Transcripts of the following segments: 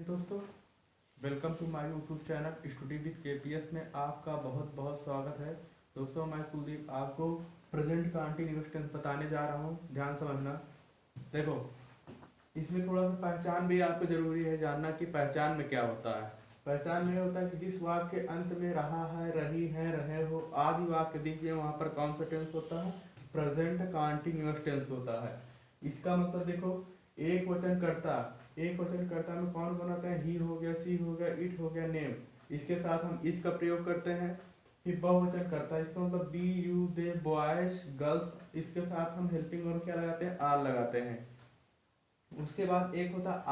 दोस्तों, welcome to my YouTube channel study with KPS में आपका बहुत बहुत स्वागत है। दोस्तों, मैं कुलदीप आपको प्रेजेंट कॉन्टिन्यूअस बताने जा रहा हूँ। ध्यान समझना। देखो, इसमें थोड़ा सा पहचान भी आपको जरूरी है जानना कि पहचान में क्या होता है। पहचान में होता है कि जिस वाक्य के अंत में रहा है, रही है, रहे हो आदि वाक्य दीजिए, वहाँ पर कौन सा टेंस होता है? प्रेजेंट कॉन्टिन्यूअस टेंस होता है। इसका मतलब देखो, एक वचन कर्ता में कौन बनाते हैं? ही हो गया, सी हो गया, इट हो गया, नेम। इसके साथ हम इस का प्रयोग करते हैं। फिर बहुवचन करता है, इसका मतलब we, you, they, boys, girls. इसके साथ हम हेल्पिंग वर्ब क्या लगाते हैं? आर लगाते हैं। उसके बाद एक होता है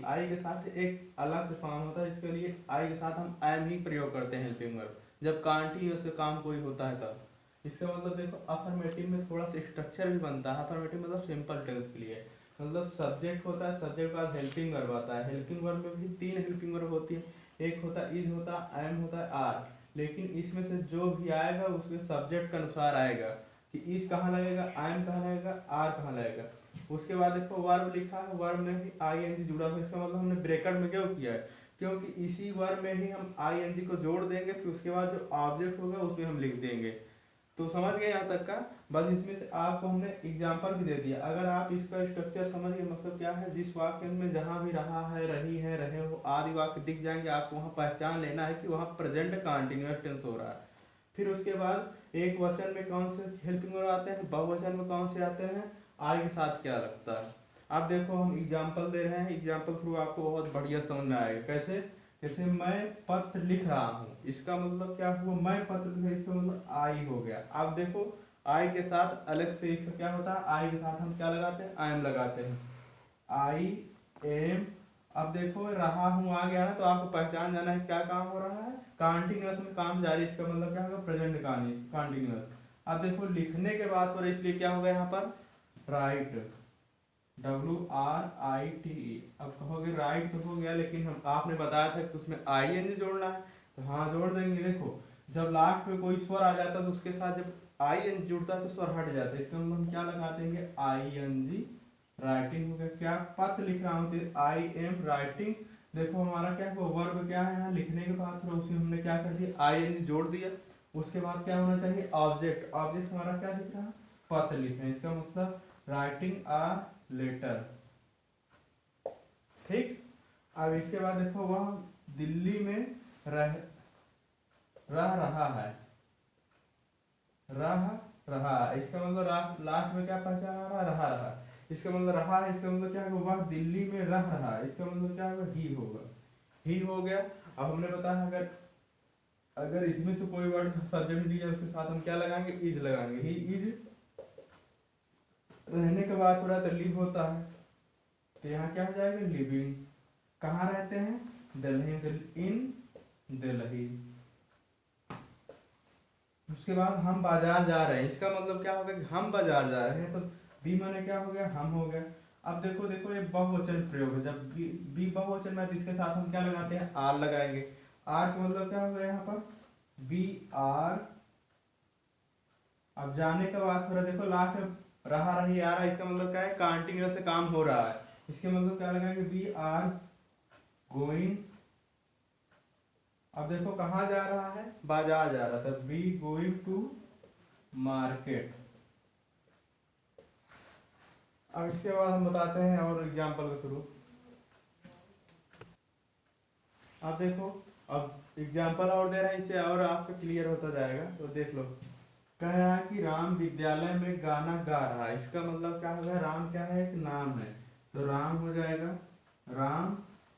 आई के साथ एक अलग से फॉर्म होता है। इसके लिए आई के साथ हम एम ही प्रयोग करते हैं हेल्पिंग वर्ब, जब कॉन्टिन्यूअस से काम कोई होता है तब। इसका मतलब देखो, अफर्मेटिव में थोड़ा सा स्ट्रक्चर भी बनता है। अफर्मेटिव मतलब सिंपल टेंस के लिए, मतलब सब्जेक्ट होता है, सब्जेक्ट के बाद हेल्पिंग वर्ब आता है। हेल्पिंग वर्ब में भी तीन हेल्पिंग वर्ब होती है। एक होता है इज, होता है एम, होता है आर। लेकिन इसमें से जो भी आएगा उसके सब्जेक्ट के अनुसार आएगा कि इज कहाँ लगेगा, एम कहाँ लगेगा, आर कहाँ लगेगा। उसके बाद देखो वर्ब लिखा है, वर्ब में भी आई एन जी जुड़ा हुआ है। इसका मतलब हमने ब्रैकेट में क्यों किया है? क्योंकि इसी वर्ब में ही हम आई एन जी को जोड़ देंगे, फिर उसके बाद जो ऑब्जेक्ट होगा उसमें हम लिख देंगे। तो समझ गए यहाँ तक का? बस इसमें से आपको हमने एग्जाम्पल भी दे दिया। अगर आप इसका स्ट्रक्चर समझ गए, मतलब क्या है, जिस वाक्य में जहाँ भी रहा है, रही है, रहे हो आदि वाक्य दिख जाएंगे, आपको वहाँ पहचान लेना है कि वहाँ प्रेजेंट कंटीन्यूअस टेंस हो रहा है। फिर उसके बाद एक वचन में कौन से हेल्पिंग वर्ब आते हैं, बहुवचन में कौन से आते हैं, आई के साथ क्या लगता है। अब देखो, हम एग्जाम्पल दे रहे हैं, एग्जाम्पल थ्रू आपको बहुत बढ़िया समझ में आएगा। कैसे? जैसे मैं पत्र लिख रहा हूँ, इसका मतलब क्या हुआ? मैं पत्र लिख, इसका मतलब आई हो गया। अब देखो, आई के साथ अलग से इसका क्या होता है? आई के साथ हम क्या लगाते हैं? आई एम लगाते हैं। I am. अब देखो, रहा हूँ आ गया ना, तो आपको पहचान जाना है क्या काम हो रहा है? कॉन्टिन्यूअस में काम जारी। इसका मतलब क्या होगा? Present continuous. अब देखो, लिखने के बाद पर इसलिए क्या होगा यहाँ पर? Right, WRITE। अब कहोगे राइट तो हो गया, लेकिन हम आपने बताया था कि उसमें ING जोड़ना है, तो हाँ जोड़ देंगे। देखो, जब लास्ट में कोई स्वर आ जाता है तो उसके साथ जब ING जुड़ता है तो स्वर हट जाता है। इसका मतलब हम क्या लगा देंगे? ING। राइटिंग हो गया। क्या पत्र लिख रहा हूँ तो आई एम राइटिंग। देखो हमारा क्या है, वर्ब क्या है यहाँ लिखने के बाद, फिर उसी हमने क्या कर दिया? ING जोड़ दिया। उसके बाद क्या होना चाहिए? ऑब्जेक्ट। ऑब्जेक्ट हमारा क्या लिख रहा है? पत्र लिख रहे हैं। इसका मतलब राइटिंग आ लेटर। ठीक। अब इसके बाद देखो, वह दिल्ली में रह रहा है, रह रहा। इसका मतलब लास्ट में क्या पहचान आ रहा? रहा। इसका मतलब रहा है, इसका मतलब क्या होगा? वह दिल्ली में रह रहा है। इसका मतलब क्या होगा? ही होगा। ही हो गया। अब हमने बताया, अगर अगर इसमें से कोई वर्ड सब्जेक्ट दिया उसके साथ हम क्या लगाएंगे? इज लगाएंगे। He is. रहने के बाद थोड़ा तो लिव होता है, तो यहाँ क्या हो जाएगा? लिविंग। कहाँ रहते हैं? दिल्ली, इन दिल्ली। उसके बाद हम बाजार जा रहे हैं। इसका मतलब क्या होगा? कि हम बाजार जा रहे हैं, तो बी माने क्या हो गया? हम हो गया। अब देखो देखो, ये बहुवचन प्रयोग है। जब बी बहुवचन में, तो इसके साथ हम क्या लगाते हैं? आर लगाएंगे। आर का मतलब क्या होगा यहाँ पर? We are. अब जाने के बाद थोड़ा देखो, लास्ट में रहा, रही, आ रहा। इसका मतलब क्या है? कंटिन्यूअस से काम हो रहा है। इसके मतलब क्या लगाएंगे? We are going. अब देखो, कहाँ जा रहा है? बाजार जा रहा था, बी गोइंग टू मार्केट। अब इसके बाद हम बताते हैं और एग्जाम्पल के थ्रू। अब देखो, अब एग्जाम्पल और दे रहे हैं, इससे और आपका क्लियर होता जाएगा। तो देख लो, कह रहा है कि राम विद्यालय में गाना गा रहा है। इसका मतलब क्या होगा? राम क्या है? एक नाम है, तो राम हो जाएगा। राम।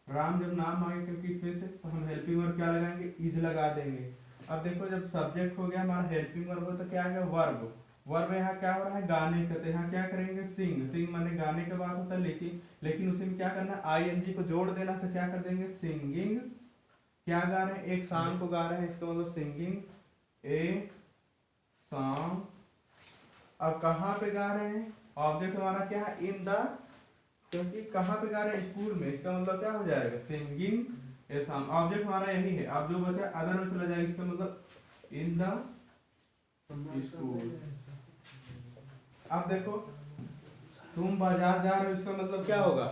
राम जब नाम आएगा, क्योंकि इसमें से हम हेल्पिंग वर्ब क्या लगाएंगे? इज लगा देंगे। अब देखो, जब सब्जेक्ट हो गया हमारा, हेल्पिंग वर्ब हो तो क्या आ गया? वर्ब। वर्ब यहाँ क्या हो रहा है? गाने का, तो यहाँ क्या करेंगे? सिंग। सिंग माने गाने के बाद होता है लेकिन उसी में क्या करना? ING को जोड़ देना, तो क्या कर देंगे? सिंगिंग। क्या गा रहे हैं? एक सॉन्ग को गा रहे हैं, इसका मतलब सिंगिंग ए सॉन्ग। अब कहाँ पे गा रहे हैं? ऑब्जेक्ट हमारा क्या है? In the. क्योंकि कहाँ पे गा रहे हैं? स्कूल में। इसका मतलब क्या हो जाएगा? Singing a song. ऑब्जेक्ट हमारा यही है। अब जो बचा अदर में चला जाएगा, इसका मतलब इन द स्कूल। अब देखो, तुम बाजार जा रहे हो, इसका मतलब क्या होगा?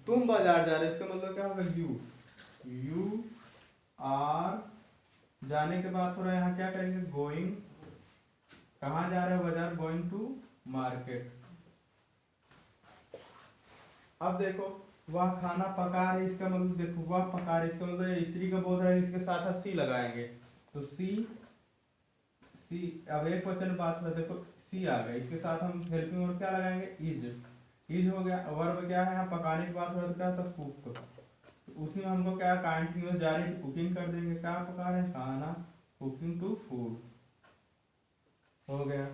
तुम बाजार जा रहे हो, इसका मतलब क्या होगा? यू। यू आर, जाने के बाद थोड़ा यहाँ क्या करेंगे, गोइंग, कहाँ जा रहे हो बाजार, गोइंग टू मार्केट। अब देखो वह खाना पका रही, इसका मतलब देखो वह पका रही, इसका मतलब स्त्री का बोध है, इसके साथ सी लगाएंगे तो सी, अब एक क्वेश्चन बात है, देखो सी आ गया, इसके साथ हम हेल्पिंग वर्ब क्या लगाएंगे, इज हो गया। वर्ब क्या है, यहाँ पकाने की बात हो रही है, क्या था, कुक, तो उसी में हमको क्या कंटिन्यूअस जारी कुकिंग कर देंगे, क्या पका रहे हैं, खाना, कुकिंग टू फूड हो गया।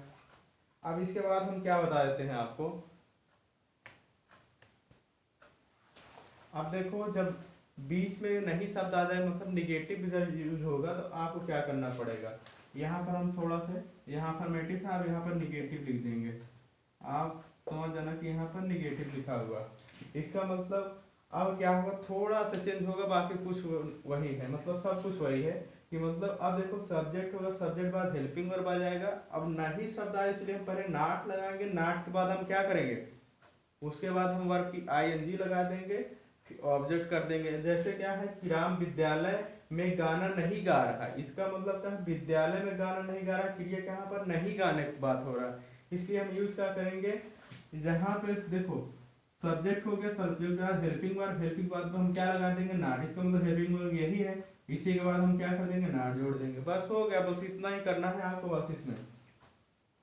अब इसके बाद हम क्या बता देते हैं आपको, अब देखो जब बीच में नहीं शब्द आ जाए, मतलब निगेटिव यूज होगा, तो आपको क्या करना पड़ेगा, यहाँ पर हम थोड़ा सा, यहाँ फॉर्मेटिव था, अब यहाँ पर निगेटिव लिख देंगे। आप समझ जाना कि यहाँ पर निगेटिव लिखा हुआ, इसका मतलब अब क्या होगा, थोड़ा सा चेंज होगा, बाकी कुछ वही है, मतलब सब कुछ वही है कि मतलब अब देखो सब्जेक्ट होगा, सब्जेक्ट बाद हेल्पिंग वर्ब आ जाएगा। अब नहीं शब्द आए इसलिए हम पहले नाट लगाएंगे, नाट के बाद हम क्या करेंगे, उसके बाद हम वर्ब की आईएनजी लगा देंगे, ऑब्जेक्ट कर देंगे। जैसे क्या है कि राम विद्यालय में गाना नहीं गा रहा, इसका मतलब क्या है, विद्यालय में गाना नहीं गा रहा, क्रिया कहाँ पर, नहीं गाने की बात हो रहा है, इसलिए हम यूज क्या करेंगे, जहां पे देखो सब्जेक्ट हो गया, सब्जेक्ट के बाद हेल्पिंग वर्ब, हेल्पिंग वर्ब में हम क्या लगा देंगे, नॉट, इसका मतलब हेल्पिंग वर्ब यही है, इसी के बाद हम क्या कर देंगे, नॉट जोड़ देंगे, बस हो गया, बस इतना ही करना है आपको। बस इसमें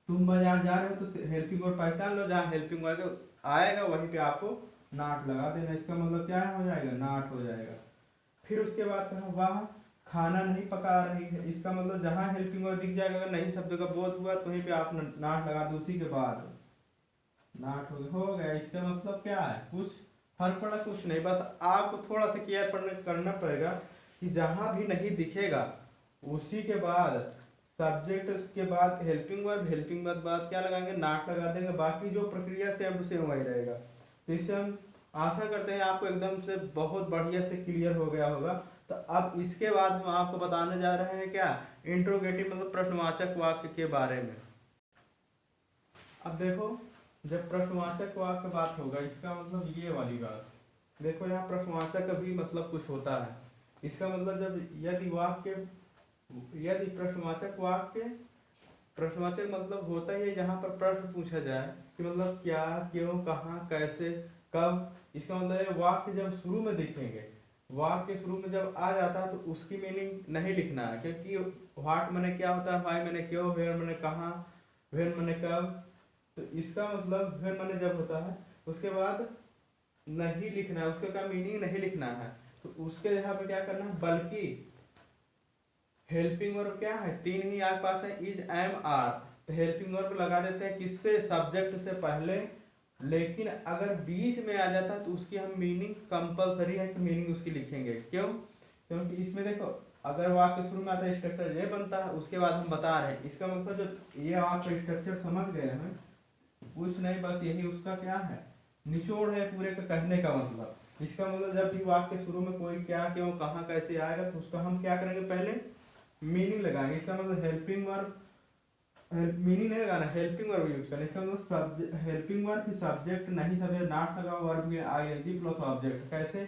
तुम बाजार जा रहे हो तो हेल्पिंग वर्ब पहचान लो, जहाँ हेल्पिंग वर्ब आएगा वहीं पे आपको नॉट लगा देना, इसका मतलब क्या हो जाएगा, नॉट हो जाएगा। फिर उसके बाद कहा वह खाना नहीं पका रही है, इसका मतलब जहां हेल्पिंग वर्ब दिख जाएगा, अगर नहीं शब्द का बोध हुआ तो वहीं पे आप नॉट लगा दो, उसी के बाद नॉट हो गया। इसका मतलब क्या है, कुछ फर्क पड़ा, कुछ नहीं, बस आपको थोड़ा सा केयर करना पड़ेगा कि जहां भी नहीं दिखेगा उसी के बाद सब्जेक्ट, उसके बाद हेल्पिंग वर्ब, हेल्पिंग वर्ब बाद क्या लगाएंगे, नॉट लगा देंगे, बाकी जो प्रक्रिया सेम टू सेम वही रहेगा। तो इससे हम आशा करते हैं आपको एकदम से बहुत बढ़िया से क्लियर हो गया होगा। तो अब इसके बाद हम आपको बताने जा रहे हैं क्या, इंट्रोगेटिव मतलब प्रश्नवाचक वाक्य के बारे में। अब देखो जब प्रश्नवाचक वाक्य की बात होगा, इसका मतलब ये वाली बात, देखो यहाँ प्रश्नवाचक का भी मतलब कुछ होता है, इसका मतलब जब यदि प्रश्नवाचक वाक्य, प्रश्नवाचक मतलब होता ही है जहाँ पर प्रश्न पूछा जाए कि मतलब क्या, क्यों, कहाँ, कैसे, कब, इसका मतलब है वाक्य जब शुरू में दिखेंगे, वाक्य शुरू में जब आ जाता है तो उसकी मीनिंग नहीं लिखना है, क्योंकि व्हाट मैंने क्या होता है, व्हाई मैंने क्यों, वेयर मैंने कहाँ, व्हेन मैंने कब, तो इसका मतलब व्हेन मैंने जब होता है उसके बाद नहीं लिखना है, उसका क्या मीनिंग नहीं लिखना है, तो उसके यहाँ पे क्या करना है, बल्कि हेल्पिंग वर्ब क्या है, तीन ही आपके पास है, इज, एम, आर, तो हेल्पिंग वर्ब लगा देते हैं किससे, सब्जेक्ट से पहले, लेकिन अगर बीच में आ जाता है तो उसकी हम मीनिंग कंपलसरी है कि मीनिंग उसकी लिखेंगे, क्यों, क्योंकि इसमें देखो अगर वाक्य शुरू में आता है स्ट्रक्चर ये बनता है, उसके बाद हम बता रहे हैं, इसका मतलब जो ये आपका स्ट्रक्चर समझ गए हैं, कुछ नहीं, बस यही उसका क्या है, निचोड़ है पूरे का कहने का मतलब। इसका मतलब जब भी वाक्य शुरू में कोई क्या, क्यों, कहाँ, कैसे आएगा तो उसका हम क्या करेंगे, पहले मीनिंग लगाएंगे। इसका मतलब हेल्पिंग वर्ब, मीनिंग नहीं लगाना, हेल्पिंग वर्ब यूज करना, इसका मतलब हेल्पिंग वर्ब की सब्जेक्ट नहीं, सब्जेक्ट नॉट लगा, वर्ब में आईएनजी प्लस ऑब्जेक्ट, कैसे,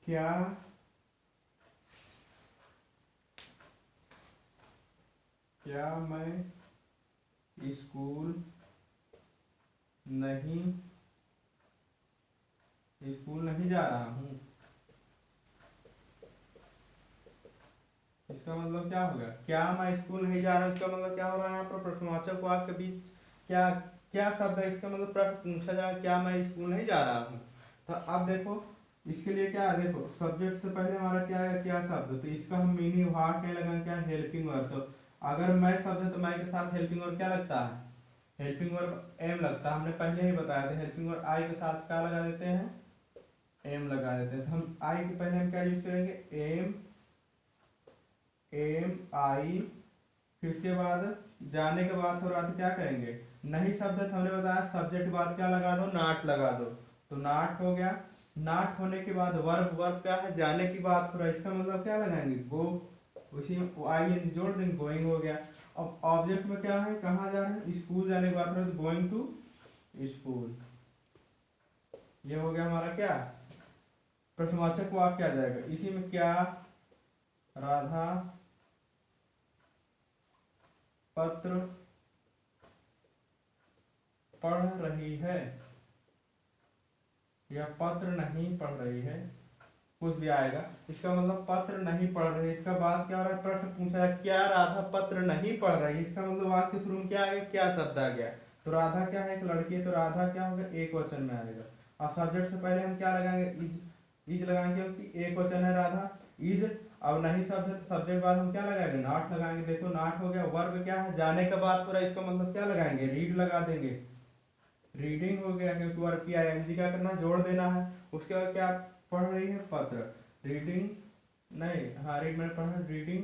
क्या, क्या मैं स्कूल नहीं जा रहा हूँ, इसका मतलब क्या होगा, क्या मैं स्कूल नहीं जा रहा हूँ, इसका मतलब क्या हो रहा है, यहाँ पर प्रश्नवाचक वाक्य के बीच क्या क्या शब्द है, इसका मतलब प्रश्न पूछा जाए क्या मैं स्कूल नहीं जा रहा हूँ। तो अब देखो इसके लिए क्या है, देखो सब्जेक्ट से पहले हमारा क्या है, क्या शब्द, तो इसका हम मीनिंग व्हाट नहीं लगाएंगे, क्या हेल्पिंग वर्ब, तो अगर मैं शब्द है तो मैं के साथ हेल्पिंग वर्ब क्या लगता है, हेल्पिंग वर्ब एम लगता है, हमने पहले ही बताया था, हेल्पिंग वर्ब आई के साथ क्या लगा देते हैं, एम लगा देते हैं, तो हम आई के पहले हम क्या यूज करेंगे, एम, एम आई, फिर उसके बाद जाने के बाद थोड़ा क्या करेंगे, नहीं शब्द है तो हमने बताया सब्जेक्ट बाद क्या लगा दो, नॉट लगा दो, तो नॉट हो गया। नॉट होने के बाद वर्ब, वर्ब क्या है, जाने की बात हो रहा है, इसका मतलब क्या लगाएंगे, गो, उसी में आई एन जोड़ देंगे, गोइंग हो गया। अब ऑब्जेक्ट में क्या है, कहाँ जा रहे हैं, स्कूल जाने की बात हो रही है, गोइंग टू स्कूल, ये हो गया हमारा क्या, प्रश्नवाचक वाक्य आ जाएगा। इसी में क्या राधा पत्र पढ़ रही है या पत्र नहीं पढ़ रही है, कुछ भी आएगा। इसका मतलब पत्र नहीं पढ़ रही है। इसका बाद क्या हो रहा है, प्रश्न पूछा है क्या राधा पत्र नहीं पढ़ रही है। इसका मतलब वाक्य शुरू में क्या आ गया, क्या शब्द आ गया। तो राधा क्या है, एक लड़की है, तो राधा क्या होगा, एक वचन में आएगा। अब सब्जेक्ट से पहले हम क्या लगाएंगे, इज लगाएंगे क्योंकि एक वचन है राधा, इज। अब नहीं शब्द है तो सब्जेक्ट बाद हम क्या लगाएंगे, नॉट लगाएंगे। देखो नॉट हो गया। वर्ब क्या है, जाने का बात पूरा, इसका मतलब क्या लगाएंगे, रीड लगा देंगे। रीडिंग हो गया क्योंकि वर्ब की आईएनजी क्या करना, जोड़ देना है। उसके बाद क्या पढ़ रही है, पत्र। रीडिंग नहीं, हाँ रीड मैंने पढ़ा, reading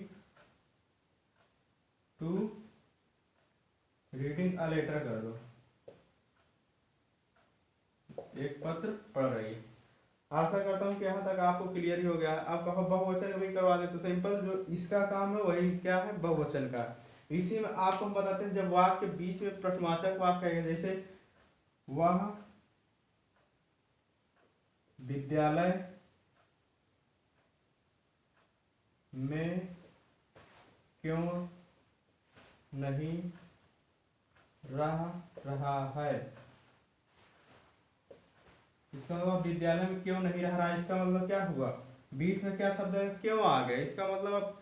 to, reading a letter कर दो, एक पत्र पढ़ रही है। आशा करता हूँ कि यहाँ तक आपको क्लियर ही हो गया है। आप कहो बहुवचन भी करवा दे तो सिंपल, जो इसका काम है वही क्या है, बहुवचन का। इसी में आपको हम बताते हैं, जब वाक्य के बीच में प्रश्नवाचक वाक्य है, जैसे वह विद्यालय में क्यों नहीं रहा है। इसका मतलब विद्यालय में क्यों नहीं रह रहा है, इसका मतलब क्या हुआ, बीच में क्या शब्द है, क्यों आ गया। इसका मतलब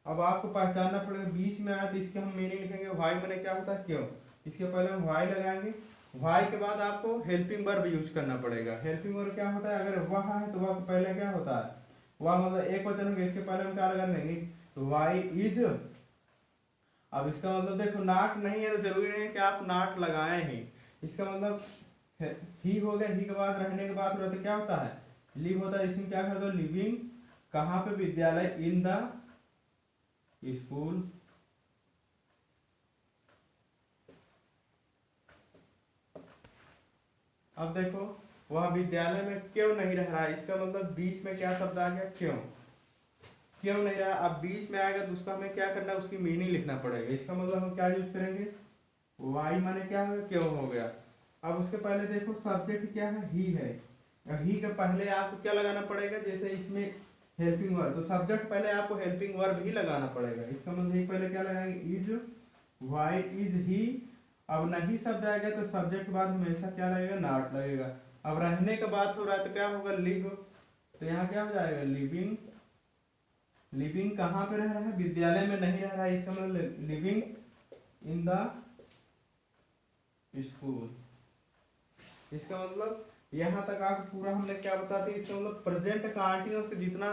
अब आपको पहचानना पड़ेगा, बीच में आया तो इसके हम मीनिंग लिखेंगे। वाई मैंने क्या होता है, क्यों। इसके पहले हम वाई लगाएंगे। वाई के बाद आपको हेल्पिंग वर्ब यूज करना पड़ेगा। हेल्पिंग वर्ब क्या होता है, अगर वह है तो वह पहले क्या होता है, वह मतलब एक वचन होगा, इसके पहले हम क्या लगा देंगे, वाई इज। अब इसका मतलब देखो नाट नहीं है तो जरूरी नहीं है कि आप नाट लगाए ही। इसका मतलब ही हो गया, ही के बाद रहने के बाद रहते क्या होता है, लिव होता है। इसमें क्या कर दो, लिविंग कहाँ पे, विद्यालय, इन द स्कूल। अब देखो वह विद्यालय में क्यों नहीं रह रहा है, इसका मतलब बीच में क्या शब्द आ गया, क्यों। क्यों नहीं रहा, अब बीच में आएगा तो उसका हमें क्या करना है, उसकी मीनिंग लिखना पड़ेगा। इसका मतलब हम क्या यूज करेंगे, वाई माने क्या है, क्यों हो गया। अब उसके पहले देखो सब्जेक्ट क्या है, ही है। ही के पहले आपको क्या लगाना पड़ेगा, जैसे इसमें हेल्पिंग वर्ब, तो सब्जेक्ट पहले आपको हेल्पिंग वर्ब ही लगाना पड़ेगा। इसका मतलब ही पहले क्या लगाएंगे, इज, वाई इज ही। अब नहीं शब्द आएगा तो सब्जेक्ट के बाद हमेशा क्या लगेगा, नॉट लगेगा। अब रहने का बात हो रहा है तो क्या होगा, लिव, तो यहाँ क्या हो जाएगा, लिविंग। लिविंग कहाँ पे रह रहा है, विद्यालय में नहीं रह रहा है, इसका मतलब लिविंग इन द स्कूल। इसका मतलब यहाँ तक आप पूरा हमने क्या बता दिया। इसका मतलब प्रेजेंट कंटीन्यूअस जितना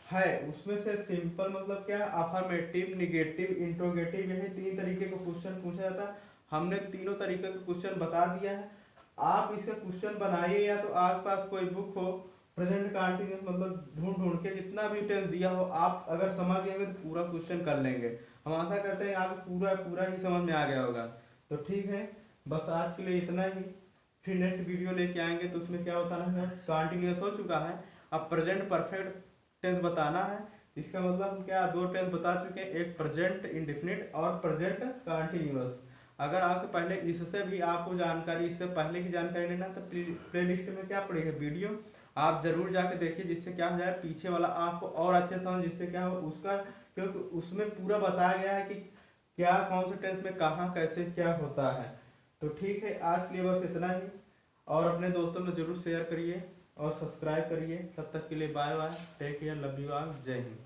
है उसमें से सिंपल मतलब क्या, अफर्मेटिव, निगेटिव, इंट्रोगेटिव, यही तीन तरीके का क्वेश्चन पूछा जाता है। हमने तीनों तरीके का क्वेश्चन बता दिया है। आप इसका क्वेश्चन बनाइए, या तो आपके पास कोई बुक हो, प्रेजेंट कंटीन्यूअस मतलब ढूंढ ढूंढ के जितना भी टेंस दिया हो, आप अगर समझ गए तो पूरा क्वेश्चन कर लेंगे। हम आशा करते हैं आपको पूरा पूरा ही समझ में आ गया होगा। तो ठीक है, बस आज के लिए इतना ही। फिर नेक्स्ट वीडियो लेके आएंगे तो उसमें क्या होता है, कंटिन्यूस हो चुका है, अब प्रेजेंट परफेक्ट टेंस बताना है। इसका मतलब हम क्या दो टेंस बता चुके हैं, एक प्रेजेंट इंडेफिनिट और प्रेजेंट कंटिन्यूअस। अगर आपके पहले इससे भी आपको जानकारी, इससे पहले की जानकारी लेना तो प्ले लिस्ट में क्या पड़ी है वीडियो, आप जरूर जाके देखिए, जिससे क्या हो जाए पीछे वाला आपको और अच्छे समझ, जिससे क्या हो उसका, क्योंकि उसमें पूरा बताया गया है कि क्या कौन से टेंस में कहाँ कैसे क्या होता है। तो ठीक है, आज के लिए बस इतना ही, और अपने दोस्तों में जरूर शेयर करिए और सब्सक्राइब करिए। तब तक के लिए bye bye, take care, love you all, जय हिंद।